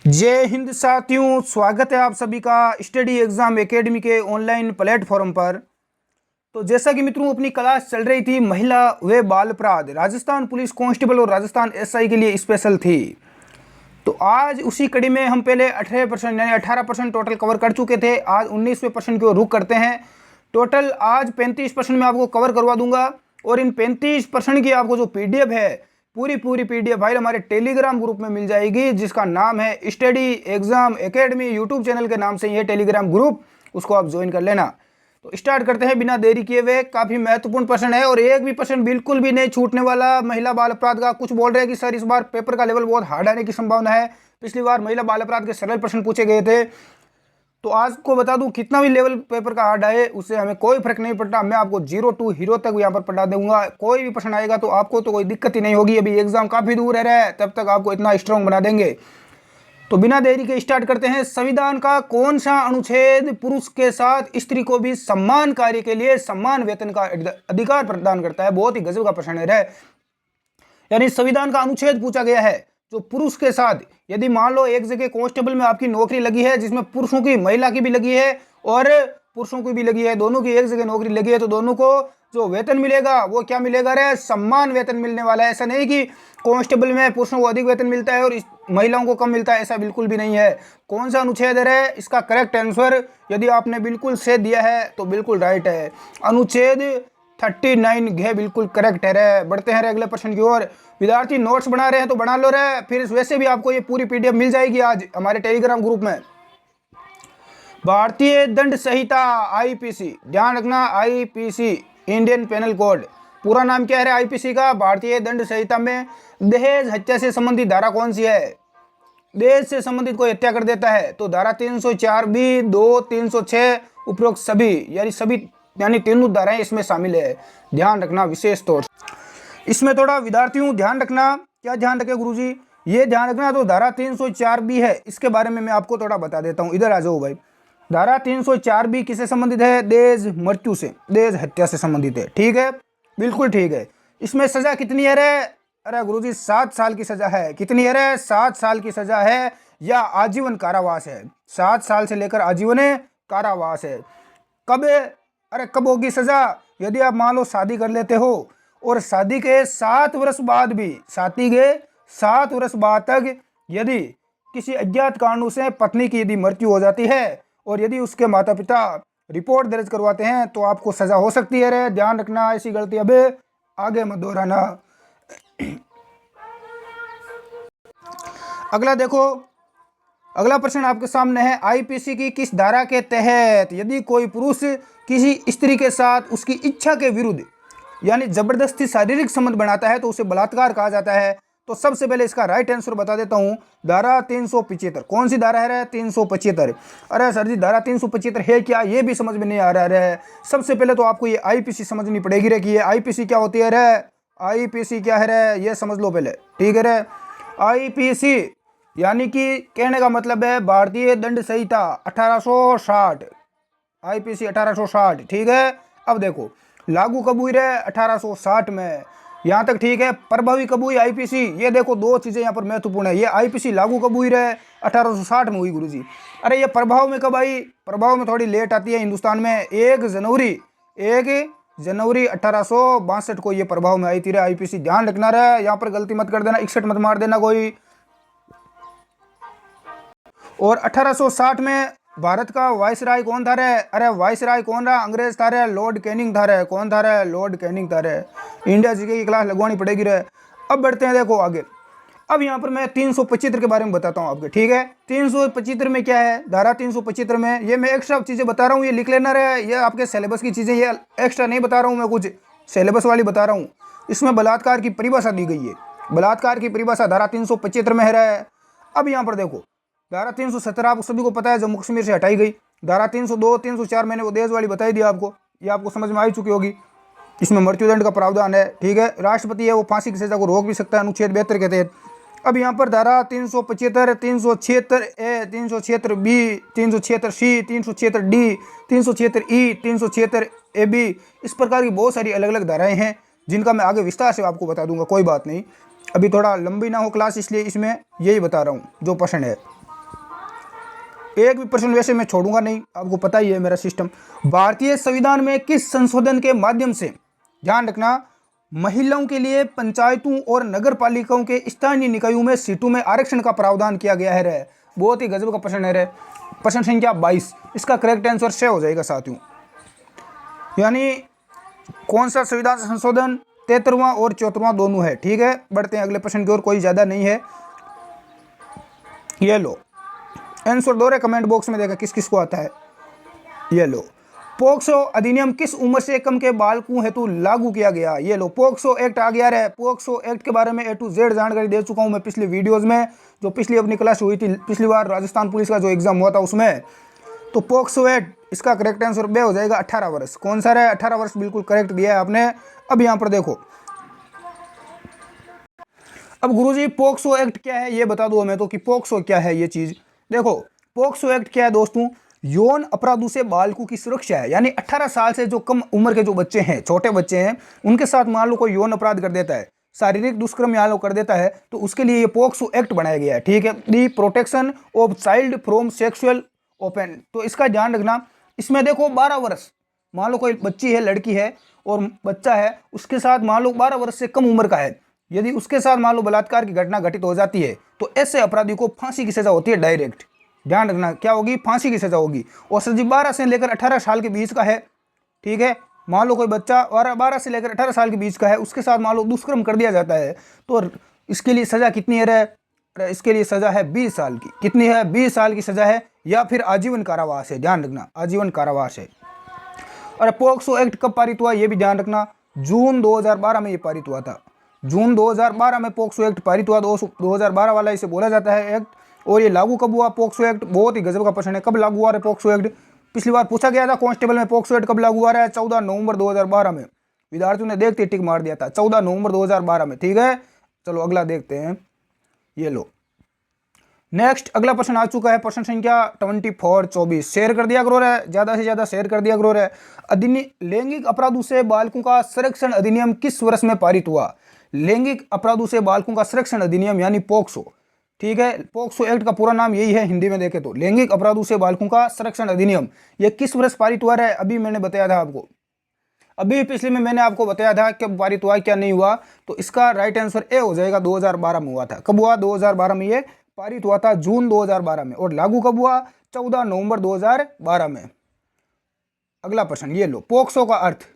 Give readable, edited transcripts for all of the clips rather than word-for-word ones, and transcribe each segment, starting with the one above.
जय हिंद साथियों, स्वागत है आप सभी का स्टडी एग्जाम एकेडमी के ऑनलाइन प्लेटफॉर्म पर। तो जैसा कि मित्रों अपनी क्लास चल रही थी महिला व बाल अपराध, राजस्थान पुलिस कांस्टेबल और राजस्थान एसआई के लिए स्पेशल थी। तो आज उसी कड़ी में हम पहले 18% यानी 18% टोटल कवर कर चुके थे। आज 19% की ओर रुख करते हैं। टोटल आज 35% में आपको कवर करवा दूंगा और इन 35% की आपको जो पीडीएफ है पूरी पीडीएफ फाइल हमारे टेलीग्राम ग्रुप में मिल जाएगी, जिसका नाम है study exam academy. YouTube channel के नाम से ये टेलीग्राम ग्रुप, उसको आप ज्वाइन कर लेना। तो स्टार्ट करते हैं बिना देरी किए हुए। काफी महत्वपूर्ण प्रश्न है और एक भी प्रश्न बिल्कुल भी नहीं छूटने वाला महिला बाल अपराध का। कुछ बोल रहे हैं कि सर इस बार पेपर का लेवल बहुत हार्ड आने की संभावना है, पिछली बार महिला बाल अपराध के सरल प्रश्न पूछे गए थे। तो आज को बता दूं, कितना भी लेवल पेपर का हार्ड आए उससे हमें कोई फर्क नहीं पड़ता। मैं आपको 0 to हीरो तक यहाँ पर पढ़ा दूंगा। कोई भी प्रश्न आएगा तो आपको तो कोई दिक्कत ही नहीं होगी। अभी एग्जाम काफी दूर है, तब तक आपको इतना स्ट्रांग बना देंगे। तो बिना देरी के स्टार्ट करते हैं। संविधान का कौन सा अनुच्छेद पुरुष के साथ स्त्री को भी सम्मान कार्य के लिए सम्मान वेतन का अधिकार प्रदान करता है? बहुत ही गजब का प्रश्न है। यानी संविधान का अनुच्छेद पूछा गया है जो पुरुष के साथ, यदि मान लो एक जगह कांस्टेबल में आपकी नौकरी लगी है जिसमें पुरुषों की, महिला की भी लगी है और पुरुषों की भी लगी है, दोनों की एक जगह नौकरी लगी है, तो दोनों को जो वेतन मिलेगा वो क्या मिलेगा रे? सम्मान वेतन मिलने वाला है। ऐसा नहीं कि कांस्टेबल में पुरुषों को अधिक वेतन मिलता है और महिलाओं को कम मिलता है, ऐसा बिल्कुल भी नहीं है। कौन सा अनुच्छेद है इसका करेक्ट आंसर? यदि आपने बिल्कुल सही दिया है तो बिल्कुल राइट है। अनुच्छेद 39 घे बिल्कुल करेक्ट है रे। बढ़ते हैं अगले प्रश्न की ओर। विद्यार्थी नोट्स बना रहे हैं तो बना लो रे, फिर वैसे भी आपको ये पूरी पीडीएफ मिल जाएगी आज हमारे टेलीग्राम ग्रुप में। भारतीय दंड संहिता आईपीसी, ध्यान रखना आईपीसी इंडियन पेनल कोड। पूरा नाम क्या है आईपीसी का? भारतीय दंड संहिता में दहेज हत्या से संबंधित धारा कौन सी है? दहेज से संबंधित कोई हत्या कर देता है तो धारा 304B, 2, 306 उपरोक्त सभी, यानी तीनों धाराएं इसमें शामिल है। ध्यान रखना विशेष तौर से। इसमें थोड़ा विद्यार्थियों ध्यान रखना। क्या ध्यान रखे गुरुजी? ये ध्यान रखना। तो धारा 304B है, इसके बारे में मैं आपको थोड़ा बता देता हूँ। इधर आ जाओ भाई। धारा 304B किससे संबंधित है? दहेज मृत्यु से, दहेज हत्या से संबंधित है। ठीक है, बिल्कुल ठीक है। इसमें सजा कितनी है रे? अरे गुरुजी 7 साल की सजा है। कितनी है रे? 7 साल की सजा है या आजीवन कारावास है। 7 साल से लेकर आजीवन कारावास है। कब? अरे कब होगी सजा? यदि आप मान लो शादी कर लेते हो और शादी के 7 वर्ष बाद भी, शादी के 7 वर्ष बाद तक यदि किसी अज्ञात कारणों से पत्नी की यदि मृत्यु हो जाती है और यदि उसके माता पिता रिपोर्ट दर्ज करवाते हैं तो आपको सजा हो सकती है रे। ध्यान रखना, ऐसी गलती अब आगे मत दोहराना। अगला देखो, अगला प्रश्न आपके सामने है। आईपीसी की किस धारा के तहत यदि कोई पुरुष किसी स्त्री के साथ उसकी इच्छा के विरुद्ध यानी जबरदस्ती शारीरिक संबंध बनाता है तो उसे बलात्कार कहा जाता है? तो सबसे पहले इसका राइट आंसर बता देता हूं, धारा 375। कौन सी धारा है? 375। अरे सर जी धारा 375 है क्या? ये भी समझ में नहीं आ रहा है। सबसे पहले तो आपको ये आईपीसी समझनी पड़ेगी रे कि ये आईपीसी क्या होती है रे। आईपीसी क्या है रे, ये समझ लो पहले। ठीक है रे। आईपीसी यानी कि कहने का मतलब है भारतीय दंड संहिता 1860, आईपीसी 1860। ठीक है। अब देखो लागू कब हुई रे? 1860 में। यहाँ तक ठीक है। प्रभावी कब हुई आईपीसी? ये देखो दो चीजें यहाँ पर महत्वपूर्ण है। ये आईपीसी लागू कब हुई रे? 1860 में हुई गुरुजी। अरे ये प्रभाव में कब आई? प्रभाव में थोड़ी लेट आती है हिंदुस्तान में। 1 जनवरी 1862 को ये प्रभाव में आई थी रे आईपीसी। ध्यान रखना रे, यहाँ पर गलती मत कर देना, 61 मत मार देना कोई। और 1860 में भारत का वायसराय कौन था रे? अरे वायसराय कौन रहा? अंग्रेज था रे, लॉर्ड कैनिंग था रे। कौन था रे? लॉर्ड कैनिंग था रे। इंडिया जीके की क्लास लगवानी पड़ेगी रे। अब बढ़ते हैं देखो आगे। अब यहाँ पर मैं 375 के बारे में बताता हूँ आपके। ठीक है। 375 में क्या है? धारा 375 में, ये मैं एक्स्ट्रा चीजें बता रहा हूँ, ये लिख लेना रे। ये आपके सिलेबस की चीजें, ये एक्स्ट्रा नहीं बता रहा हूँ मैं, कुछ सिलेबस वाली बता रहा हूँ। इसमें बलात्कार की परिभाषा दी गई है। बलात्कार की परिभाषा धारा 375 में है रे। अब यहाँ पर देखो धारा 317 आप सभी को पता है, जम्मू कश्मीर से हटाई गई। धारा 302, 304 मैंने वो दहेज वाली बताई दी आपको, ये आपको समझ में आ चुकी होगी। इसमें मृत्युदंड का प्रावधान है। ठीक है। राष्ट्रपति है वो फांसी की सजा को रोक भी सकता है अनुच्छेद 72 के तहत। अब यहाँ पर धारा 375, 376A, 376B, 376C, 376D, 376E, 376AB, इस प्रकार की बहुत सारी अलग अलग धाराएं हैं जिनका मैं आगे विस्तार से आपको बता दूंगा। कोई बात नहीं, अभी थोड़ा लंबी ना हो क्लास, इसलिए इसमें यही बता रहा हूँ जो प्रश्न है। एक भी प्रश्न वैसे मैं छोड़ूंगा नहीं, आपको पता ही है मेरा सिस्टम। भारतीय संविधान में किस संशोधन के माध्यम से, ध्यान रखना, महिलाओं के लिए पंचायतों और नगर पालिकाओं के स्थानीय निकायों में सीटों में आरक्षण का प्रावधान किया गया है रे। बहुत ही गजब का प्रश्न है रे। प्रश्न संख्या 22, इसका करेक्ट आंसर 6 हो जाएगा साथियों। यानी कौन सा संविधान संशोधन, 73वां और 74वां दोनों है। ठीक है, बढ़ते हैं अगले प्रश्न की ओर, कोई ज्यादा नहीं है। ये लो आंसर दो रे कमेंट बॉक्स में, देखा किस किस को आता है। ये लो, पोक्सो अधिनियम किस उम्र से कम के बालकों हेतु लागू किया गया। ये लो, पोक्सो एक्ट आ गया है। पोक्सो एक्ट के बारे में A to Z जानकारी दे चुका हूं मैं पिछली वीडियोस में, जो पिछली अपनी क्लास हुई थी पिछली बार राजस्थान पुलिस का जो एग्जाम हुआ था उसमें। तो पोक्सो एक्ट, इसका करेक्ट आंसर बे हो जाएगा 18 वर्ष। कौन सा है? 18 वर्ष, बिल्कुल करेक्ट दिया है आपने। अब यहाँ पर देखो, अब गुरुजी पोक्सो एक्ट क्या है ये बता दो हमें तो, कि पोक्सो क्या है ये चीज। देखो पोक्सो एक्ट क्या है दोस्तों, यौन अपराधों से बालकों की सुरक्षा है। यानी 18 साल से जो कम उम्र के जो बच्चे हैं, छोटे बच्चे हैं, उनके साथ मान लो कोई यौन अपराध कर देता है, शारीरिक दुष्कर्म मान लो कर देता है, तो उसके लिए ये पोक्सो एक्ट बनाया गया है। ठीक है, दी protection of child from sexual open. तो इसका ध्यान रखना, इसमें देखो 12 वर्ष, मान लो कोई बच्ची है, लड़की है और बच्चा है, उसके साथ मान लो 12 वर्ष से कम उम्र का है, यदि उसके साथ मान लो बलात्कार की घटना घटित हो जाती है, तो ऐसे अपराधी को फांसी की सजा होती है डायरेक्ट। ध्यान रखना, क्या होगी? फांसी की सजा होगी। और सजीव 12 से लेकर 18 साल के बीच का है। ठीक है, मान लो कोई बच्चा 12 से लेकर 18 साल के बीच का है, उसके साथ मान लो दुष्कर्म कर दिया जाता है, तो इसके लिए सजा कितनी है रे? इसके लिए सजा है 20 साल की। कितनी है? 20 साल की सजा है, या फिर आजीवन कारावास है। ध्यान रखना, आजीवन कारावास है। और पोक्सो एक्ट कब पारित हुआ ये भी ध्यान रखना, जून 2012 में ये पारित हुआ था। जून 2012 में पोक्सो एक्ट पारित हुआ। 2012 वाला इसे बोला जाता है एक्ट। और ये लागू कब हुआ पोक्सो एक्ट? बहुत ही गजब का प्रश्न है, कब लागू हुआ है पोक्सो एक्ट? पिछली बार पूछा गया था कांस्टेबल में, पोक्सो एक्ट कब लागू हुआ है? 14 नवंबर 2012 में। विद्यार्थियों ने देखते टिक मार दिया था 14 नवंबर 2012 में। ठीक है, चलो अगला देखते हैं। ये लो, नेक्स्ट अगला प्रश्न आ चुका है, प्रश्न संख्या 24 शेयर कर दिया करो रे, ज्यादा से ज्यादा शेयर कर दिया करो रे। लैंगिक अपराधों से बालकों का संरक्षण अधिनियम किस वर्ष में पारित हुआ? लैंगिक अपराधों से बालकों का संरक्षण अधिनियम यानी पोक्सो। ठीक है, पोक्सो एक्ट का पूरा नाम यही है हिंदी में देखे तो, लैंगिक अपराधों से बालकों का संरक्षण अधिनियम। यह किस वर्ष पारित हुआ है? अभी मैंने बताया था आपको, अभी पिछले में मैंने आपको बताया था कब पारित हुआ क्या नहीं हुआ। तो इसका राइट आंसर ए हो जाएगा, 2012 में हुआ था। कब हुआ? 2012 में ये पारित हुआ था, जून 2012 में। और लागू कब हुआ? 14 नवंबर 2012 में। अगला प्रश्न ये लो, पोक्सो का अर्थ।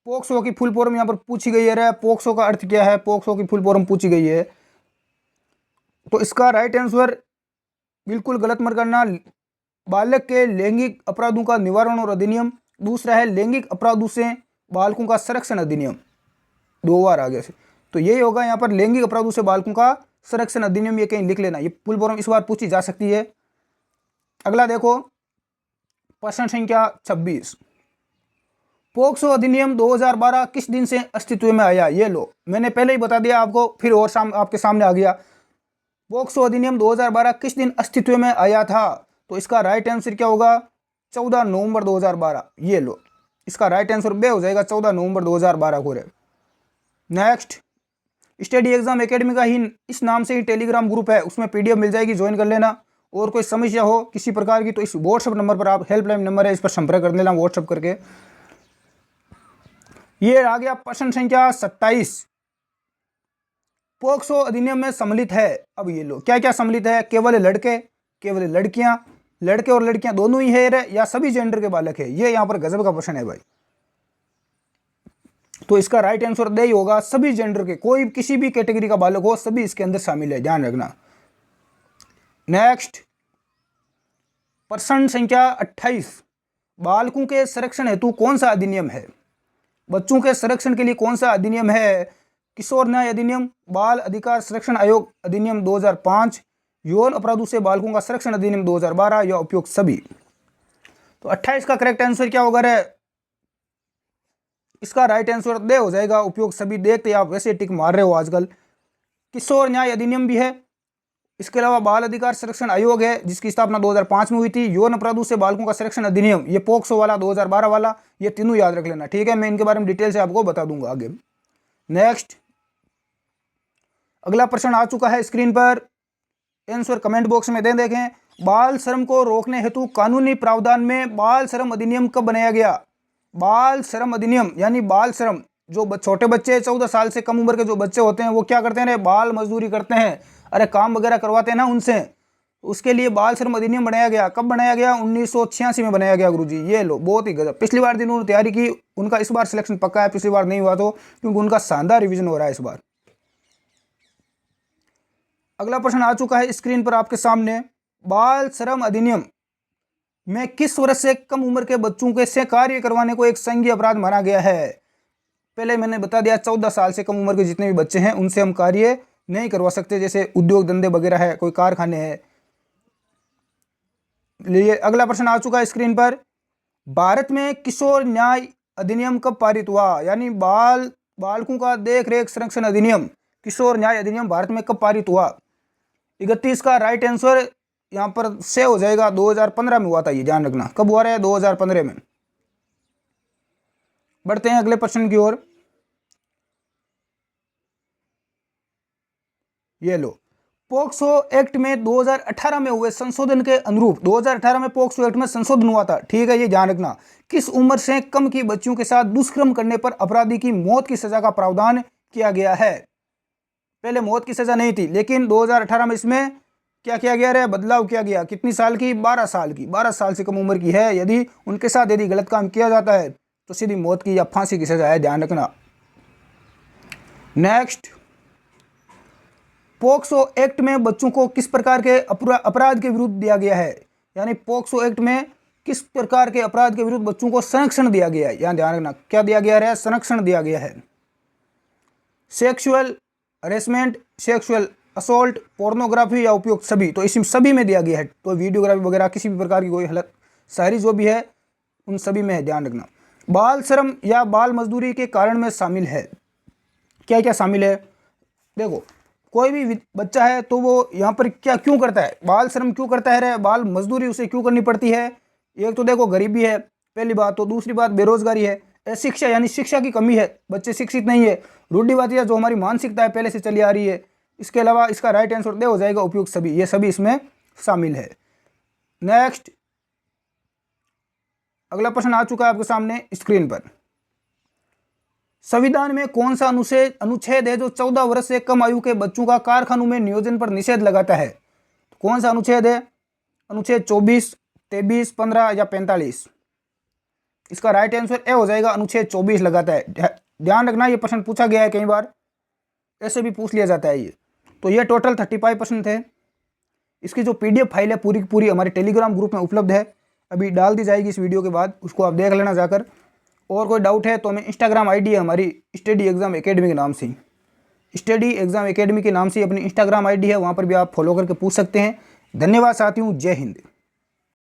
पोक्सो की फुल फॉर्म यहां पर पूछी गई है। पोक्सो का अर्थ क्या है? पोक्सो की फुल फॉर्म पूछी गई है। तो इसका राइट आंसर, बिल्कुल गलत मत करना, बालक के लैंगिक अपराधों का निवारण और अधिनियम। दूसरा है लैंगिक अपराधों से बालकों का संरक्षण अधिनियम, 2 बार आगे से। तो यही होगा यहाँ पर, लैंगिक अपराधों से बालकों का संरक्षण अधिनियम। ये कहीं लिख लेना, ये फुल फॉर्म इस बार पूछी जा सकती है। अगला देखो, प्रश्न संख्या 26, पोक्सो अधिनियम 2012 किस दिन से अस्तित्व में आया? ये लो, मैंने पहले ही बता दिया आपको, फिर और आपके सामने आ गया। पोक्सो अधिनियम 2012 किस दिन अस्तित्व में आया था? तो इसका राइट आंसर क्या होगा? 14 नवंबर 2012। ये लो, इसका राइट आंसर बे हो जाएगा 14 नवंबर 2012 को। नेक्स्ट, स्टडी एग्जाम एकेडमी का ही इस नाम से ही टेलीग्राम ग्रुप है, उसमें PDF मिल जाएगी, ज्वाइन कर लेना। और कोई समस्या हो किसी प्रकार की तो इस व्हाट्सएप नंबर पर, आप हेल्पलाइन नंबर है, इस पर संपर्क कर लेना व्हाट्सएप करके। ये आ गया प्रश्न संख्या 27, पोक्सो अधिनियम में सम्मिलित है। अब ये लो, क्या क्या सम्मिलित है? केवल लड़के, केवल लड़कियां, लड़के और लड़कियां दोनों ही है, या सभी जेंडर के बालक है? ये यहां पर गजब का प्रश्न है भाई। तो इसका राइट आंसर दे ही होगा, सभी जेंडर के, कोई किसी भी कैटेगरी का बालक हो, सभी इसके अंदर शामिल है, ध्यान रखना। नेक्स्ट, प्रश्न संख्या 28, बालकों के संरक्षण हेतु कौन सा अधिनियम है? बच्चों के संरक्षण के लिए कौन सा अधिनियम है? किशोर न्याय अधिनियम, बाल अधिकार संरक्षण आयोग अधिनियम 2005, यौन अपराधों से बालकों का संरक्षण अधिनियम 2012, या उपयुक्त सभी। तो 28 का करेक्ट आंसर क्या होगा रे? इसका राइट आंसर दे हो जाएगा उपयुक्त सभी। देखते आप वैसे टिक मार रहे हो आजकल। किशोर न्याय अधिनियम भी है, इसके अलावा बाल अधिकार संरक्षण आयोग है जिसकी स्थापना 2005 में हुई थी, यौन अपराधों से बालकों का संरक्षण अधिनियम, ये पोक्सो वाला 2012 वाला, ये तीनों याद रख लेना। ठीक है, मैं इनके बारे में डिटेल से आपको बता दूंगा आगे। नेक्स्ट, अगला प्रश्न आ चुका है स्क्रीन पर, आंसर कमेंट बॉक्स में दे देखें। बाल श्रम को रोकने हेतु कानूनी प्रावधान में बाल श्रम अधिनियम कब बनाया गया? बाल श्रम अधिनियम यानी बाल श्रम, जो छोटे बच्चे 14 साल से कम उम्र के जो बच्चे होते हैं वो क्या करते हैं? बाल मजदूरी करते हैं, अरे काम वगैरह करवाते हैं ना उनसे, उसके लिए बाल श्रम अधिनियम बनाया गया। कब बनाया गया? 1986 में बनाया गया गुरुजी। ये लो, बहुत ही गजब। पिछली बार दिन उन्होंने तैयारी की, उनका इस बार सिलेक्शन पक्का है, पिछली बार नहीं हुआ तो, क्योंकि उनका शानदार रिवीजन हो रहा है इस बार। अगला प्रश्न आ चुका है स्क्रीन पर आपके सामने। बाल श्रम अधिनियम में किस वर्ष से कम उम्र के बच्चों के से कार्य करवाने को एक संज्ञेय अपराध माना गया है? पहले मैंने बता दिया 14 साल से कम उम्र के जितने भी बच्चे हैं उनसे हम कार्य नहीं करवा सकते, जैसे उद्योग धंधे वगैरह है, कोई कारखाने हैं। लिए अगला प्रश्न आ चुका है स्क्रीन पर। भारत में किशोर न्याय अधिनियम कब पारित हुआ? यानी बालकों का देख रेख संरक्षण अधिनियम, किशोर न्याय अधिनियम भारत में कब पारित हुआ? 31 का राइट आंसर यहाँ पर से हो जाएगा 2015 में हुआ था। ये ध्यान रखना, कब हुआ है? 2015 में। बढ़ते हैं अगले प्रश्न की ओर। ये लो, पोक्सो एक्ट में 2018 में हुए संशोधन के अनुरूप 2018 में पोक्सो एक्ट में संशोधन हुआ था, ठीक है, ये ध्यान रखना। किस उम्र से कम की बच्चियों के साथ दुष्कर्म करने पर अपराधी की मौत की सजा का प्रावधान किया गया है? पहले मौत की सजा नहीं थी, लेकिन 2018 में इसमें क्या किया गया है? बदलाव किया गया। कितनी साल की? 12 साल की। 12 साल से कम उम्र की है यदि उनके साथ यदि गलत काम किया जाता है तो सीधी मौत की या फांसी की सजा है, ध्यान रखना। नेक्स्ट, पोक्सो एक्ट में बच्चों को किस प्रकार के अपराध के विरुद्ध दिया गया है? यानी पोक्सो एक्ट में किस प्रकार के अपराध के विरुद्ध बच्चों को संरक्षण दिया गया है? यहां ध्यान रखना, क्या दिया गया है? संरक्षण दिया गया है। Sexual harassment, sexual assault, pornography या उपयुक्त सभी, तो इस सभी में दिया गया है। तो वीडियोग्राफी वगैरह किसी भी प्रकार की कोई हालत सारी जो भी है उन सभी में है, ध्यान रखना। बाल श्रम या बाल मजदूरी के कारण में शामिल है, क्या क्या शामिल है? देखो, कोई भी बच्चा है तो वो यहाँ पर क्या क्यों करता है? बाल श्रम क्यों करता है? रे बाल मजदूरी उसे क्यों करनी पड़ती है? एक तो देखो गरीबी है पहली बात, तो दूसरी बात बेरोजगारी है, अशिक्षा यानी शिक्षा की कमी है, बच्चे शिक्षित नहीं है, रूढ़िवादिता जो हमारी मानसिकता है पहले से चली आ रही है। इसके अलावा इसका राइट आंसर दे हो जाएगा उपयुक्त सभी, ये सभी इसमें शामिल है। नेक्स्ट, अगला प्रश्न आ चुका है आपके सामने स्क्रीन पर। संविधान में कौन सा अनुच्छेद है जो 14 वर्ष से कम आयु के बच्चों का कारखानों में नियोजन पर निषेध लगाता है? कौन सा अनुच्छेद है? अनुच्छेद 24, 23, 15 या 45? इसका राइट आंसर ए हो जाएगा, अनुच्छेद 24 लगाता है। ध्यान रखना, ये प्रश्न पूछा गया है कई बार, ऐसे भी पूछ लिया जाता है ये। तो ये टोटल 35 प्रश्न थे। इसकी जो PDF फाइल है पूरी की पूरी हमारे टेलीग्राम ग्रुप में उपलब्ध है, अभी डाल दी जाएगी इस वीडियो के बाद, उसको आप देख लेना जाकर। और कोई डाउट है तो हमें इंस्टाग्राम ID है हमारी स्टडी एग्जाम एकेडमी के नाम से, स्टडी एग्जाम एकेडमी के नाम से अपनी इंस्टाग्राम ID है, वहाँ पर भी आप फॉलो करके पूछ सकते हैं। धन्यवाद साथियों, जय हिंद।